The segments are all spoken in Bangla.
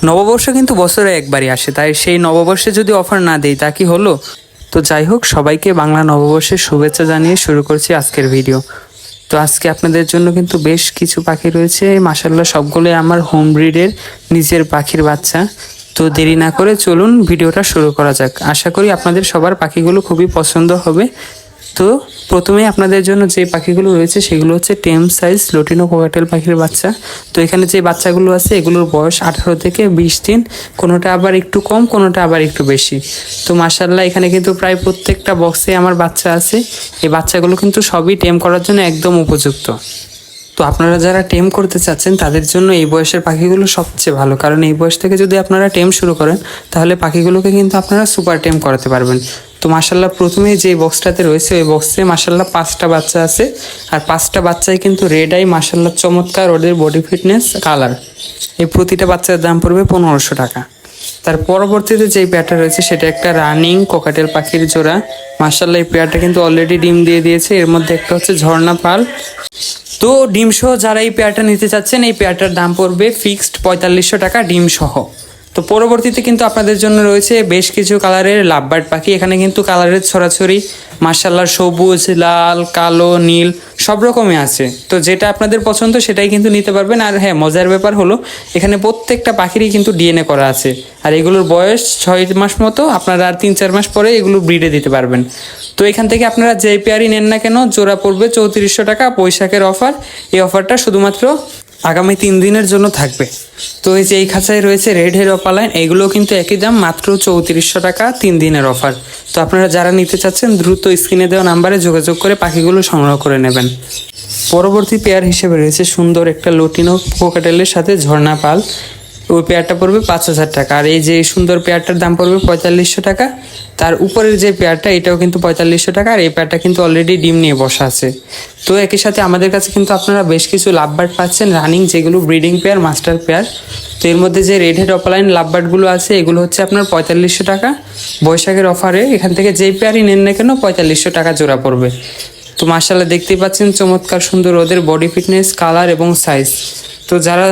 নববর্ষ কিন্তু বছরে একবারই আসে, তাই সেই নববর্ষে যদি অফার না দেই তা কি হলো? তো যাই হোক, সবাইকে বাংলা নববর্ষের শুভেচ্ছা জানিয়ে শুরু করছি আজকের ভিডিও। তো আজকে আপনাদের জন্য কিন্তু বেশ কিছু পাখি রয়েছে, মাশাআল্লাহ সবগুলোই আমার হোম ব্রিডের নিজের পাখির বাচ্চা। তো দেরি না করে চলুন ভিডিওটা শুরু করা যাক। আশা করি আপনাদের সবার পাখিগুলো খুবই পছন্দ হবে। তো প্রথমে আপনাদের জন্য যে পাখিগুলো রয়েছে সেগুলো হচ্ছে টেম সাইজ লটিনো কোকাটেল পাখির বাচ্চা। তো এখানে যে বাচ্চাগুলো আছে এগুলোর বয়স 18 থেকে 20 দিন, কোনোটা আবার একটু কম, কোনোটা আবার একটু বেশি। তো মাশাআল্লাহ এখানে কিন্তু প্রায় প্রত্যেকটা বক্সে আমার বাচ্চা আছে। এই বাচ্চাগুলো কিন্তু সবই টেম করার জন্য একদম উপযুক্ত। তো আপনারা যারা টেম করতে চাচ্ছেন তাদের জন্য এই বয়সের পাখিগুলো সবচেয়ে ভালো, কারণ এই বয়স থেকে যদি আপনারা টেম শুরু করেন তাহলে পাখিগুলোকে কিন্তু আপনারা সুপার টেম করাতে পারবেন। তো মাশাআল্লাহ প্রথমে যে বক্সটাতে রয়েছে ওই বক্সে মাশাআল্লাহ 5টা বাচ্চা আছে, আর 5টা বাচ্চাই কিন্তু রেড আই, মাশাআল্লাহ চমৎকার ওদের বডি ফিটনেস, কালার। এই প্রতিটা বাচ্চার দাম পড়বে 1500 টাকা। তার পরবর্তীতে যে পেয়ারটা রয়েছে সেটা একটা রানিং কোকাটেল পাখির জোড়া। মাশাআল্লাহ এই পেয়ারটা কিন্তু অলরেডি ডিম দিয়ে দিয়েছে। এর মধ্যে একটা হচ্ছে ঝর্ণা পাল। তো ডিম সহ যারা এই পেয়ারটা নিতে চাচ্ছেন এই পেয়ারটার দাম পড়বে ফিক্সড 4500 টাকা ডিম সহ। তো পরবর্তীতে কিন্তু আপনাদের জন্য রয়েছে বেশ কিছু কালারের লাভবার্ড পাখি। এখানে কিন্তু কালারের ছড়াছড়ি, মাশাআল্লাহ সবুজ, লাল, কালো, নীল সব রকমই আছে। তো যেটা আপনাদের পছন্দ সেটাই কিন্তু নিতে পারবেন। আর হ্যাঁ, মজার ব্যাপার হলো এখানে প্রত্যেকটা পাখিরই কিন্তু ডিএনএ করা আছে, আর এগুলোর বয়স 6 মাস মতো। আপনারা আর 3-4 মাস পরে এগুলো ব্রিডে দিতে পারবেন। তো এখান থেকে আপনারা যে পেয়ারই নেন না কেন জোড়া পড়বে 3400 টাকা, বৈশাখের অফার। এই অফারটা শুধুমাত্র আগামী 3 দিনের জন্য থাকবে। তো এই যে এই খাঁচায় রয়েছে রেড হেড অপালাইন, এগুলো কিন্তু একই দাম, মাত্র 3400 টাকা, 3 দিনের অফার। তো আপনারা যারা নিতে চাচ্ছেন দ্রুত স্ক্রিনে দেওয়া নাম্বারে যোগাযোগ করে পাখিগুলো সংগ্রহ করে নেবেন। পরবর্তী পেয়ার হিসেবে রয়েছে সুন্দর একটা লটিনো কোকাটেলের সাথে ঝর্ণা পাল। ওই পেয়ারটা পড়বে 5000 টাকা। আর এই যে সুন্দর পেয়ারটার দাম পড়বে 4500 টাকা। তার উপরের যে পেয়ারটা এটাও কিন্তু 4500 টাকা, আর এই পেয়ারটা কিন্তু অলরেডি ডিম নিয়ে বসা আছে। তো একই সাথে আমাদের কাছে কিন্তু আপনারা বেশ কিছু লাভবার্ড পাচ্ছেন রানিং, যেগুলো ব্রিডিং পেয়ার, মাস্টার পেয়ার। তো এর মধ্যে যে রেড হেড অপালাইন লাভবার্ডগুলো আছে এগুলো হচ্ছে আপনার 4500 টাকা বৈশাখের অফারে। এখান থেকে যেই পেয়ারই নেন না কেন 4500 টাকা জোড়া পড়বে। তো মাশাআল্লাহ দেখতেই পাচ্ছেন চমৎকার সুন্দর ওদের বডি ফিটনেস, কালার এবং সাইজ। তো যারা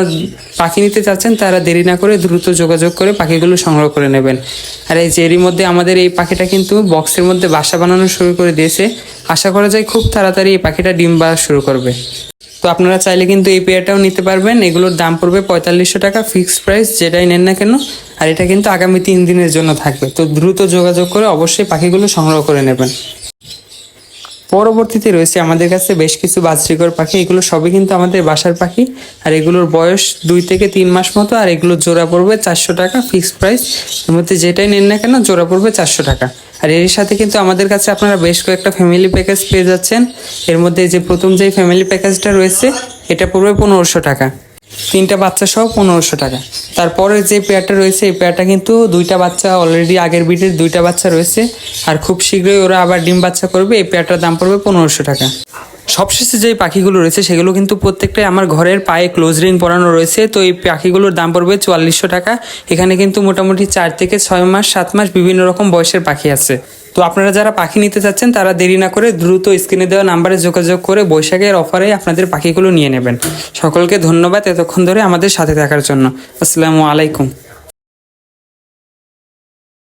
পাখি নিতে চাচ্ছেন তারা দেরি না করে দ্রুত যোগাযোগ করে পাখিগুলো সংগ্রহ করে নেবেন। আর এই যে এরই মধ্যে আমাদের এই পাখিটা কিন্তু বক্সের মধ্যে বাসা বানানো শুরু করে দিয়েছে। আশা করা যায় খুব তাড়াতাড়ি এই পাখিটা ডিম বাঁধা শুরু করবে। তো আপনারা চাইলে কিন্তু এই পেয়ারটাও নিতে পারবেন। এগুলোর দাম পড়বে 4500 টাকা ফিক্সড প্রাইস, যেটাই নেন না কেন। আর এটা কিন্তু আগামী 3 দিনের জন্য থাকবে। তো দ্রুত যোগাযোগ করে অবশ্যই পাখিগুলো সংগ্রহ করে নেবেন। পরবর্তীতে রয়েছে আমাদের কাছে বেশ কিছু বাজরিকর পাখি। এগুলো সবই কিন্তু আমাদের বাসার পাখি, আর এগুলোর বয়স 2 থেকে 3 মাস মতো। আর এগুলোর জোড়া পড়বে 400 টাকা ফিক্সড প্রাইস। এর মধ্যে যেটাই নেন না কেন জোড়া পড়বে 400 টাকা। আর এর সাথে কিন্তু আমাদের কাছে আপনারা বেশ কয়েকটা ফ্যামিলি প্যাকেজ পেয়ে যাচ্ছেন। এর মধ্যে যে প্রথম যে ফ্যামিলি প্যাকেজটা রয়েছে এটা পড়বে 1500 টাকা, 3টা বাচ্চা সহ 1500 টাকা। তারপরে যে পেয়ারটা রয়েছে এই পেয়ারটা কিন্তু 2টা বাচ্চা, অলরেডি আগের ব্রিডের 2টা বাচ্চা রয়েছে, আর খুব শীঘ্রই ওরা আবার ডিম বাচ্চা করবে। এই পেয়ারটার দাম পড়বে 1500 টাকা। সবশেষে যে পাখিগুলো রয়েছে সেগুলো কিন্তু প্রত্যেকটাই আমার ঘরের পায়ে ক্লোজ রিং পরানো রয়েছে। তো এই পাখিগুলোর দাম পড়বে 4400 টাকা। এখানে কিন্তু মোটামুটি 4 থেকে 6 মাস, 7 মাস বিভিন্ন রকম বয়সের পাখি আছে। তো আপনারা যারা পাখি নিতে চাচ্ছেন তারা দেরি না করে দ্রুত স্ক্রিনে দেওয়া নাম্বারে যোগাযোগ করে বৈশাখের অফারে আপনাদের পাখিগুলো নিয়ে নেবেন। সকলকে ধন্যবাদ এতক্ষণ ধরে আমাদের সাথে থাকার জন্য। আসসালামু আলাইকুম।